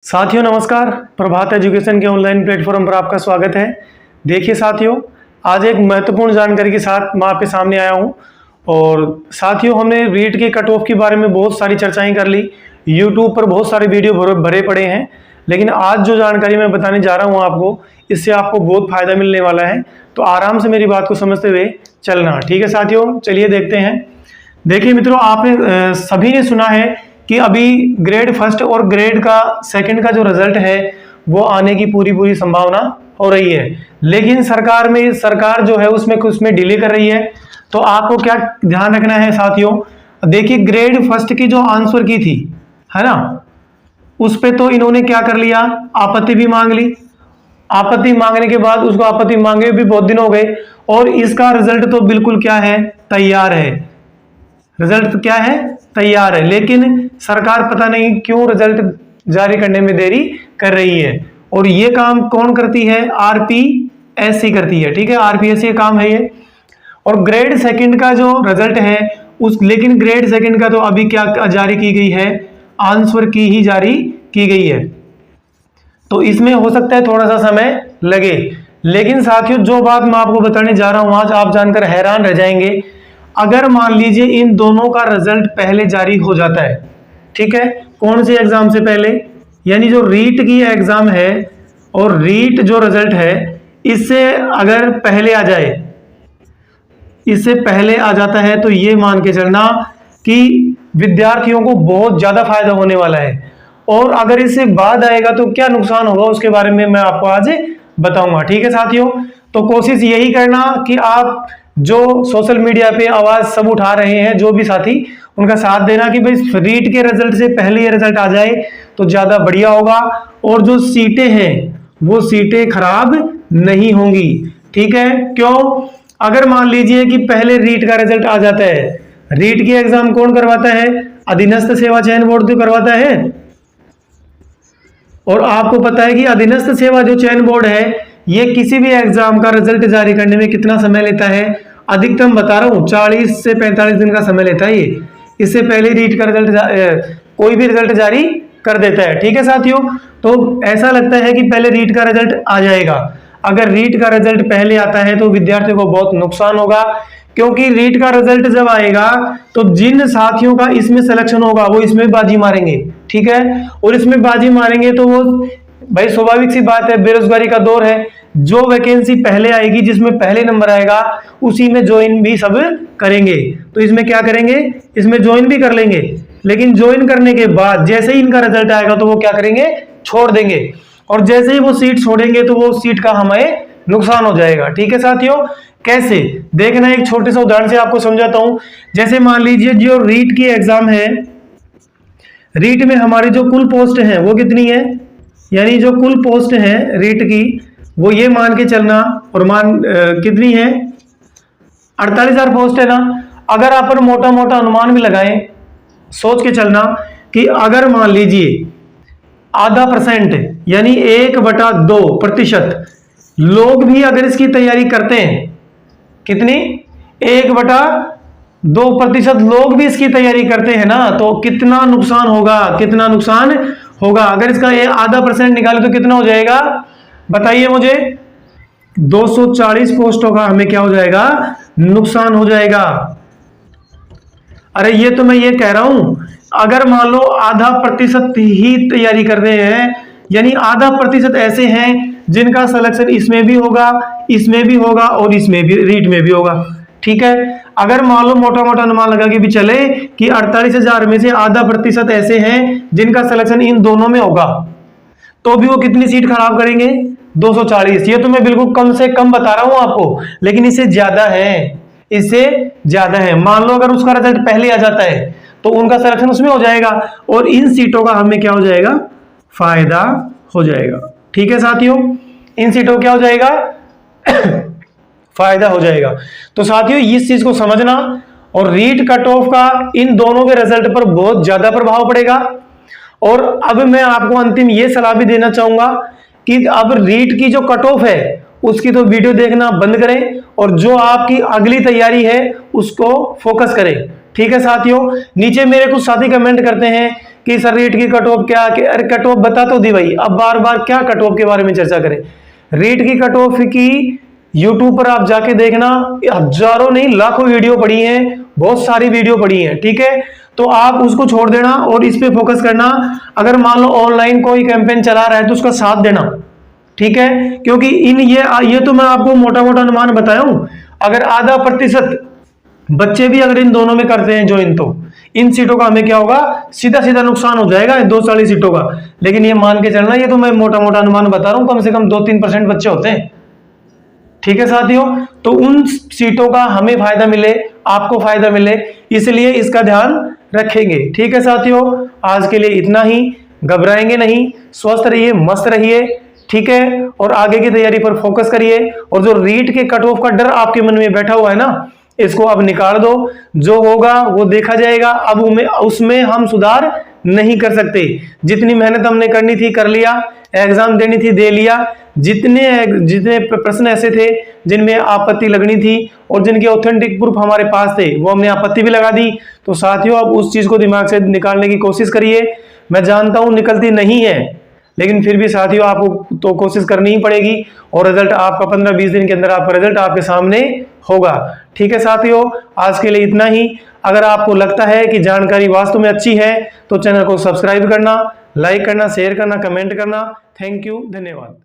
साथियों नमस्कार, प्रभात एजुकेशन के ऑनलाइन प्लेटफॉर्म पर आपका स्वागत है। देखिए साथियों, आज एक महत्वपूर्ण जानकारी के साथ मैं आपके सामने आया हूं। और साथियों, हमने रीट के कट ऑफ के बारे में बहुत सारी चर्चाएं कर ली, यूट्यूब पर बहुत सारे वीडियो भरे पड़े हैं, लेकिन आज जो जानकारी मैं बताने जा रहा हूँ आपको, इससे आपको बहुत फायदा मिलने वाला है। तो आराम से मेरी बात को समझते हुए चलना, ठीक है साथियों। चलिए देखते हैं। देखिए मित्रों, आपने सभी ने सुना है कि अभी ग्रेड फर्स्ट और ग्रेड का सेकंड का जो रिजल्ट है वो आने की पूरी संभावना हो रही है, लेकिन सरकार जो है उसमें डिले कर रही है। तो आपको क्या ध्यान रखना है साथियों, देखिए ग्रेड फर्स्ट की जो आंसर की थी, है ना, उस पे तो इन्होंने क्या कर लिया, आपत्ति भी मांग ली। आपत्ति मांगने के बाद उसको आपत्ति मांगे भी बहुत दिन हो गए, और इसका रिजल्ट तो बिल्कुल क्या है, तैयार है। रिजल्ट क्या है, तैयार है, लेकिन सरकार पता नहीं क्यों रिजल्ट जारी करने में देरी कर रही है। और ये काम कौन करती है, आरपीएससी करती है, ठीक है, आरपीएससी का काम है ये। और ग्रेड सेकंड का जो रिजल्ट है लेकिन ग्रेड सेकंड का तो अभी क्या जारी की गई है, आंसर की ही जारी की गई है। तो इसमें हो सकता है थोड़ा सा समय लगे, लेकिन साथियों जो बात मैं आपको बताने जा रहा हूं आज, आप जानकर हैरान रह जाएंगे। अगर मान लीजिए इन दोनों का रिजल्ट पहले जारी हो जाता है, ठीक है, कौन से एग्जाम से पहले, यानी जो रीट की एग्जाम है और रीट जो रिजल्ट है इससे अगर पहले आ जाए, इससे पहले आ जाता है, तो ये मान के चलना कि विद्यार्थियों को बहुत ज्यादा फायदा होने वाला है। और अगर इससे बाद आएगा तो क्या नुकसान होगा, उसके बारे में मैं आपको आज बताऊंगा, ठीक है साथियों। तो कोशिश यही करना कि आप जो सोशल मीडिया पे आवाज सब उठा रहे हैं, जो भी साथी, उनका साथ देना कि भाई रीट के रिजल्ट से पहले ये रिजल्ट आ जाए तो ज्यादा बढ़िया होगा, और जो सीटें हैं वो सीटें खराब नहीं होंगी, ठीक है। क्यों, अगर मान लीजिए कि पहले रीट का रिजल्ट आ जाता है, रीट की एग्जाम कौन करवाता है, अधीनस्थ सेवा चयन बोर्ड तो करवाता है। और आपको पता है कि अधीनस्थ सेवा जो चयन बोर्ड है, ये किसी भी एग्जाम का रिजल्ट जारी करने में कितना समय लेता है, अधिकतम बता रहा हूं 40 से 45 दिन का समय लेता है ये। इससे पहले रीट का रिजल्ट कोई भी रिजल्ट जारी कर देता है, ठीक है साथियों। तो ऐसा लगता है कि पहले रीट का रिजल्ट आ जाएगा। अगर रीट का रिजल्ट पहले आता है तो विद्यार्थियों को बहुत नुकसान होगा, क्योंकि रीट का रिजल्ट जब आएगा तो जिन साथियों का इसमें सिलेक्शन होगा वो इसमें बाजी मारेंगे, ठीक है। और इसमें बाजी मारेंगे तो वो भाई स्वाभाविक सी बात है, बेरोजगारी का दौर है, जो वैकेंसी पहले आएगी, जिसमें पहले नंबर आएगा, उसी में ज्वाइन भी सब करेंगे। तो इसमें क्या करेंगे, इसमें ज्वाइन भी कर लेंगे, लेकिन ज्वाइन करने के बाद जैसे ही इनका रिजल्ट आएगा तो वो क्या करेंगे, छोड़ देंगे। और जैसे ही वो सीट छोड़ेंगे तो वो सीट का हमें नुकसान हो जाएगा, ठीक है साथियों। कैसे देखना, एक छोटे से उदाहरण से आपको समझाता हूं। जैसे मान लीजिए जो रीट की एग्जाम है, रीट में हमारी जो कुल पोस्ट है वो कितनी है, यानी जो कुल पोस्ट है रीट की, वो ये मान के चलना, और कितनी है, 48,000 पोस्ट है ना। अगर आप मोटा मोटा अनुमान भी लगाएं, सोच के चलना कि अगर मान लीजिए आधा परसेंट यानी 1/2% लोग भी अगर इसकी तैयारी करते हैं, कितनी, 1/2% लोग भी इसकी तैयारी करते हैं ना, तो कितना नुकसान होगा, कितना नुकसान होगा। अगर इसका आधा % निकाले तो कितना हो जाएगा, बताइए मुझे, 240 पोस्टों का हमें क्या हो जाएगा, नुकसान हो जाएगा। अरे ये तो मैं ये कह रहा हूं, अगर मान लो आधा % ही तैयारी कर रहे हैं, यानी आधा % ऐसे हैं जिनका सिलेक्शन इसमें भी होगा, इसमें भी होगा, और इसमें भी, रीट में भी होगा, ठीक है। अगर मान लो मोटा मोटा अनुमान लगा के भी चले कि 48,000 में से आधा % ऐसे हैं जिनका सिलेक्शन इन दोनों में होगा, तो भी वो कितनी सीट खराब करेंगे, 240। ये तो मैं बिल्कुल कम से कम बता रहा हूं आपको, लेकिन इससे ज्यादा है, इससे ज्यादा है। मान लो अगर उसका रिजल्ट पहले आ जाता है तो उनका सिलेक्शन उसमें हो जाएगा, और इन सीटों का हमें क्या हो जाएगा, फायदा हो जाएगा, ठीक है साथियों। इन सीटों क्या हो जाएगा फायदा हो जाएगा। तो साथियों इस चीज को समझना, और रीट कट ऑफ का इन दोनों के रिजल्ट पर बहुत ज्यादा प्रभाव पड़ेगा। और अब मैं आपको अंतिम ये सलाह भी देना चाहूंगा कि अब रीट की जो कट ऑफ है उसकी तो वीडियो देखना बंद करें, और जो आपकी अगली तैयारी है उसको फोकस करें, ठीक है साथियों। नीचे मेरे कुछ साथी कमेंट करते हैं कि सर रीट की कट ऑफ क्या, कि अरे कट ऑफ बता तो दी भाई, अब बार बार क्या कट ऑफ के बारे में चर्चा करें। रीट की कट ऑफ की यूट्यूब पर आप जाके देखना, हजारों नहीं लाखों वीडियो पड़ी हैं, बहुत सारी वीडियो पड़ी हैं, ठीक है। तो आप उसको छोड़ देना और इस पे फोकस करना। अगर मान लो ऑनलाइन कोई कैंपेन चला रहा है तो उसका साथ देना, ठीक है। क्योंकि ये तो मैं आपको मोटा मोटा अनुमान बताया हूं, अगर आधा प्रतिशत बच्चे भी अगर इन दोनों में करते हैं ज्वाइन, तो इन सीटों का हमें क्या होगा, सीधा सीधा नुकसान हो जाएगा 240 सीटों का। लेकिन ये मान के चलना, ये तो मैं मोटा मोटा अनुमान बता रहा हूं, कम से कम 2-3% बच्चे होते हैं, ठीक है साथियों। तो उन सीटों का हमें फायदा मिले, आपको फायदा मिले, इसलिए इसका ध्यान रखेंगे, ठीक है साथियों। आज के लिए इतना ही, घबराएंगे नहीं, स्वस्थ रहिए, मस्त रहिए, ठीक है। और आगे की तैयारी पर फोकस करिए। और जो रीट के कट ऑफ का डर आपके मन में बैठा हुआ है ना, इसको अब निकाल दो, जो होगा वो देखा जाएगा। अब उसमें हम सुधार नहीं कर सकते। जितनी मेहनत हमने करनी थी कर लिया, एग्जाम देनी थी दे लिया, जितने प्रश्न ऐसे थे जिनमें आपत्ति लगनी थी और जिनके ऑथेंटिक प्रूफ हमारे पास थे, वो हमने आपत्ति भी लगा दी। तो साथियों अब उस चीज को दिमाग से निकालने की कोशिश करिए। मैं जानता हूं निकलती नहीं है, लेकिन फिर भी साथियों आपको तो कोशिश करनी ही पड़ेगी, और रिजल्ट आपका 15-20 दिन के अंदर आपका रिजल्ट आपके सामने होगा, ठीक है साथियों। आज के लिए इतना ही। अगर आपको लगता है कि जानकारी वास्तव में अच्छी है तो चैनल को सब्सक्राइब करना, लाइक करना, शेयर करना, कमेंट करना। थैंक यू, धन्यवाद।